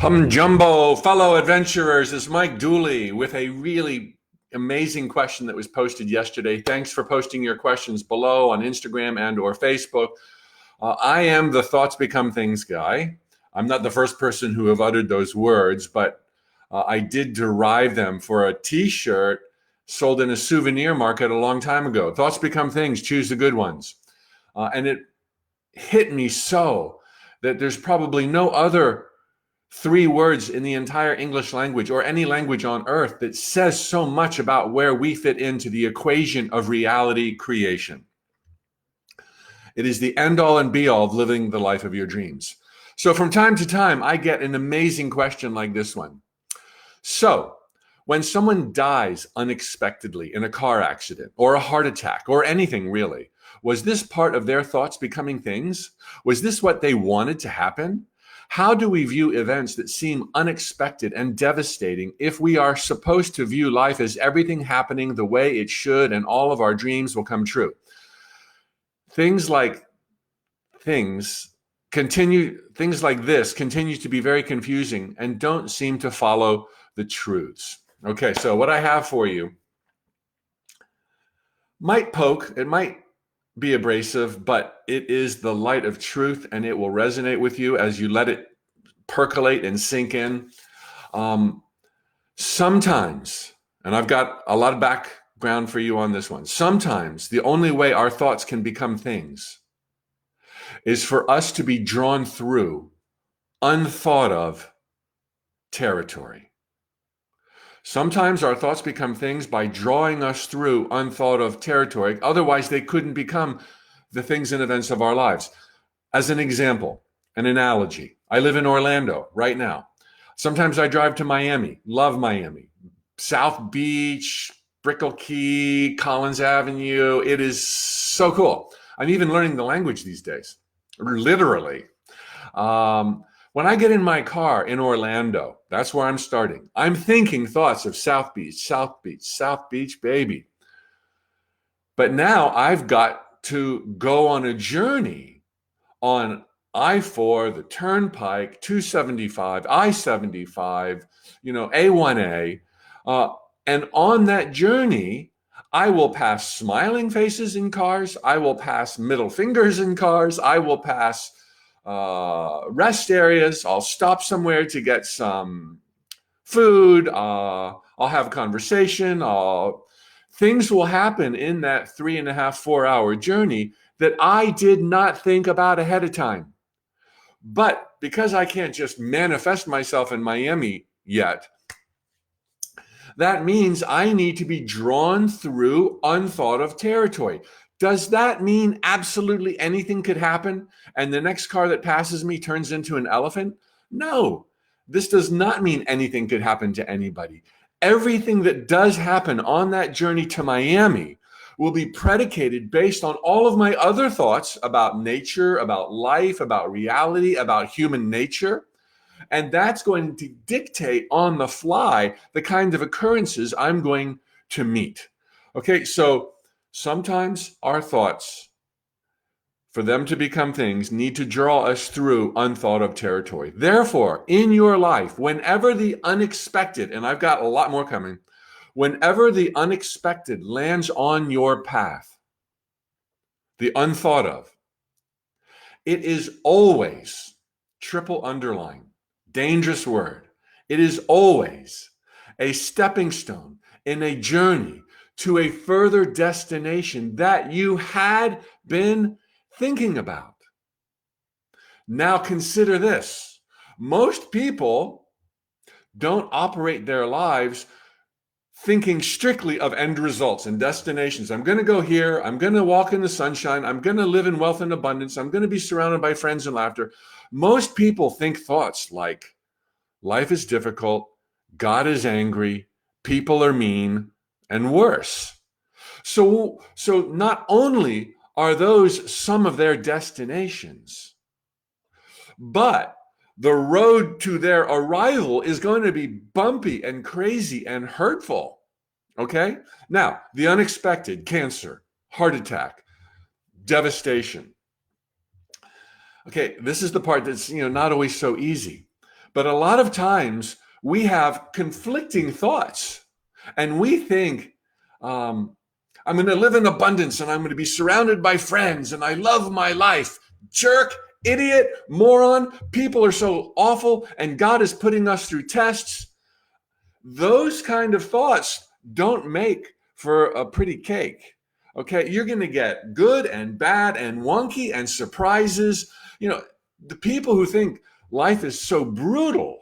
Hum Jumbo, fellow adventurers, is Mike Dooley with a really amazing question that was posted yesterday. Thanks for posting your questions below on Instagram and or Facebook. I am the thoughts become things guy. I'm not the first person who have uttered those words, but I did derive them for a t-shirt sold in a souvenir market a long time ago. Thoughts become things, choose the good ones. And it hit me so that there's probably no other three words in the entire English language or any language on earth that says so much about where we fit into the equation of reality creation. It is the end all and be all of living the life of your dreams. So from time to time, I get an amazing question like this one. So when someone dies unexpectedly in a car accident or a heart attack or anything really, was this part of their thoughts becoming things? Was this what they wanted to happen? How do we view events that seem unexpected and devastating if we are supposed to view life as everything happening the way it should and all of our dreams will come true? Things like this continue to be very confusing and don't seem to follow the truths. Okay, so what I have for you might poke, it might be abrasive, but it is the light of truth and it will resonate with you as you let it percolate and sink in. Sometimes, and I've got a lot of background for you on this one, sometimes the only way our thoughts can become things is for us to be drawn through unthought of territory. Sometimes our thoughts become things by drawing us through unthought of territory. Otherwise, they couldn't become the things and events of our lives. As an example, an analogy, I live in Orlando right now. Sometimes I drive to Miami, love Miami. South Beach, Brickell Key, Collins Avenue. It is so cool. I'm even learning the language these days, literally. When I get in my car in Orlando, that's where I'm starting. I'm thinking thoughts of South Beach, South Beach, South Beach, baby. But now I've got to go on a journey on I-4, the Turnpike, 275, I-75, A1A. And on that journey, I will pass smiling faces in cars. I will pass middle fingers in cars. I will pass rest areas. I'll stop somewhere to get some food. I'll have a conversation. Things will happen in that 3.5, 4 hour journey that I did not think about ahead of time. But because I can't just manifest myself in Miami yet, that means I need to be drawn through unthought of territory. Does that mean absolutely anything could happen and the next car that passes me turns into an elephant? No, this does not mean anything could happen to anybody. Everything that does happen on that journey to Miami will be predicated based on all of my other thoughts about nature, about life, about reality, about human nature. And that's going to dictate on the fly the kind of occurrences I'm going to meet. Okay, so sometimes our thoughts, for them to become things, need to draw us through unthought of territory. Therefore, in your life, whenever the unexpected, and I've got a lot more coming, whenever the unexpected lands on your path, the unthought of, it is always, triple underline, dangerous word, it is always a stepping stone in a journey to a further destination that you had been thinking about. Now consider this. Most people don't operate their lives thinking strictly of end results and destinations. I'm going to go here. I'm going to walk in the sunshine. I'm going to live in wealth and abundance. I'm going to be surrounded by friends and laughter. Most people think thoughts like life is difficult, God is angry, people are mean, and worse. So not only are those some of their destinations, but the road to their arrival is going to be bumpy and crazy and hurtful. Okay? Now, the unexpected, cancer, heart attack, devastation. Okay, this is the part that's not always so easy. But a lot of times we have conflicting thoughts, and we think, I'm going to live in abundance and I'm going to be surrounded by friends and I love my life. Jerk, idiot, moron. People are so awful and God is putting us through tests. Those kind of thoughts don't make for a pretty cake. Okay, you're going to get good and bad and wonky and surprises. The people who think life is so brutal,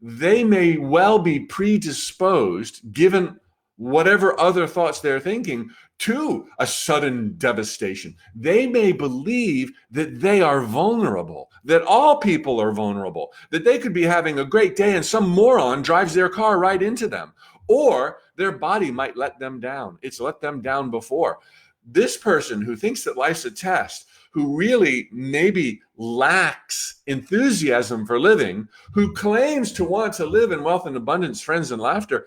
they may well be predisposed, given whatever other thoughts they're thinking, to a sudden devastation. They may believe that they are vulnerable, that all people are vulnerable, that they could be having a great day and some moron drives their car right into them, or their body might let them down. It's let them down before. This person who thinks that life's a test, who really maybe lacks enthusiasm for living, who claims to want to live in wealth and abundance, friends and laughter,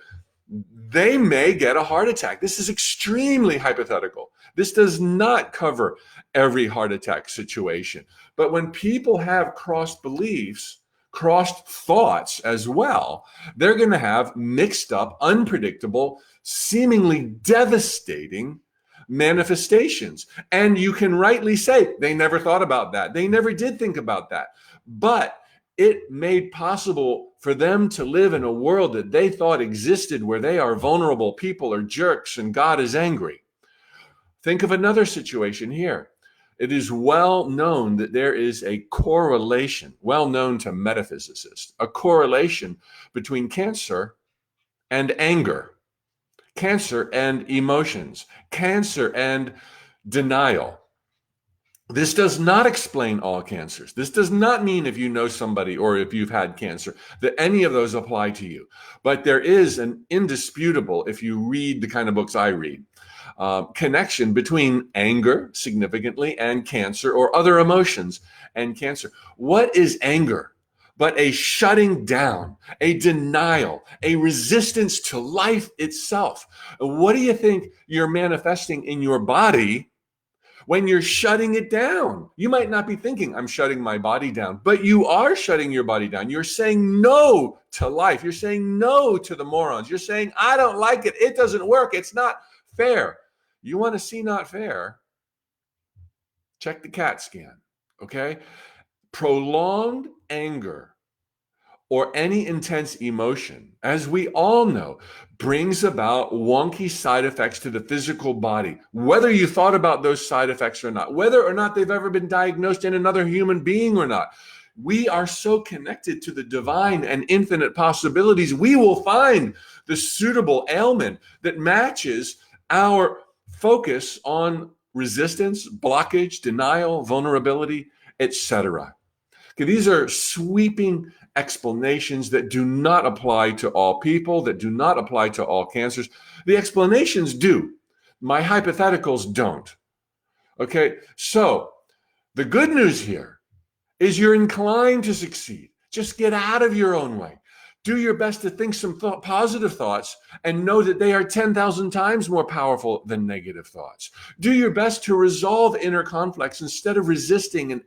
they may get a heart attack. This is extremely hypothetical. This does not cover every heart attack situation. But when people have crossed beliefs, crossed thoughts as well, they're going to have mixed up, unpredictable, seemingly devastating manifestations. And you can rightly say they never thought about that. They never did think about that. But it made possible for them to live in a world that they thought existed where they are vulnerable, people are jerks, and God is angry. Think of another situation here. It is well known that there is a correlation, well known to metaphysicists, a correlation between cancer and anger, cancer and emotions, cancer and denial. This does not explain all cancers. This does not mean if you know somebody or if you've had cancer that any of those apply to you. But there is an indisputable, if you read the kind of books I read, connection between anger significantly and cancer, or other emotions and cancer. What is anger but a shutting down, a denial, a resistance to life itself? What do you think you're manifesting in your body when you're shutting it down? You might not be thinking, I'm shutting my body down, but you are shutting your body down. You're saying no to life. You're saying no to the morons. You're saying, I don't like it. It doesn't work. It's not fair. You want to see not fair? Check the CAT scan, okay? Prolonged anger or any intense emotion, as we all know, brings about wonky side effects to the physical body, whether you thought about those side effects or not, whether or not they've ever been diagnosed in another human being or not. We are so connected to the divine and infinite possibilities. We will find the suitable ailment that matches our focus on resistance, blockage, denial, vulnerability, etc. Okay, these are sweeping explanations that do not apply to all people, that do not apply to all cancers. The explanations do. My hypotheticals don't. Okay, so the good news here is you're inclined to succeed. Just get out of your own way. Do your best to think some positive thoughts and know that they are 10,000 times more powerful than negative thoughts. Do your best to resolve inner conflicts instead of resisting and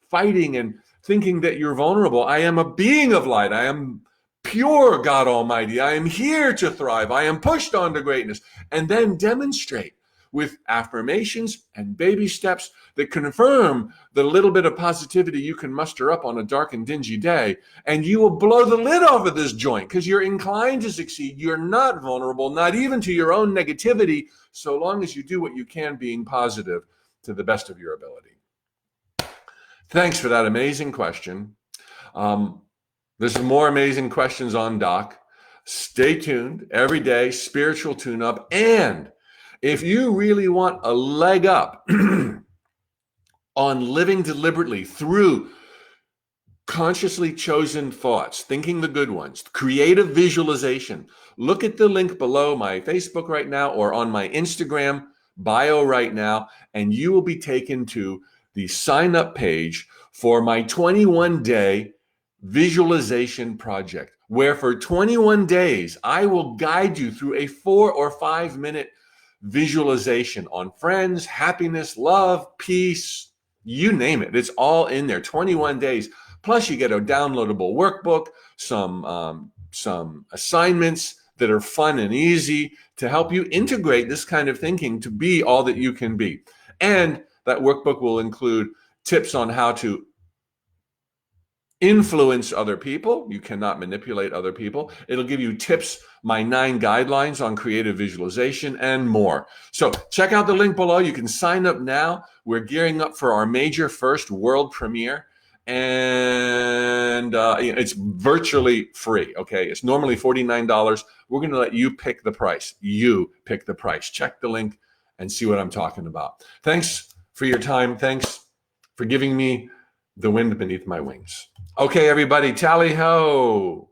fighting and thinking that you're vulnerable. I am a being of light. I am pure, God Almighty. I am here to thrive. I am pushed on to greatness. And then demonstrate with affirmations and baby steps that confirm the little bit of positivity you can muster up on a dark and dingy day, and you will blow the lid off of this joint because you're inclined to succeed. You're not vulnerable, not even to your own negativity, so long as you do what you can being positive to the best of your ability. Thanks for that amazing question. There's more amazing questions on doc. Stay tuned every day, spiritual tune-up. And if you really want a leg up on living deliberately through consciously chosen thoughts, thinking the good ones, creative visualization, look at the link below my Facebook right now or on my Instagram bio right now, and you will be taken to the sign up page for my 21-day visualization project, where for 21 days, I will guide you through a 4 or 5 minute visualization on friends, happiness, love, peace, you name it. It's all in there. 21 days Plus, you get a downloadable workbook, some assignments that are fun and easy to help you integrate this kind of thinking to be all that you can be. And that workbook will include tips on how to influence other people. You cannot manipulate other people. It'll give you tips, my 9 guidelines on creative visualization, and more. So check out the link below. You can sign up now. We're gearing up for our major first world premiere. And it's virtually free. Okay, it's normally $49. We're going to let you pick the price. You pick the price. Check the link and see what I'm talking about. Thanks for your time. Thanks for giving me the wind beneath my wings. Okay, everybody, tally ho.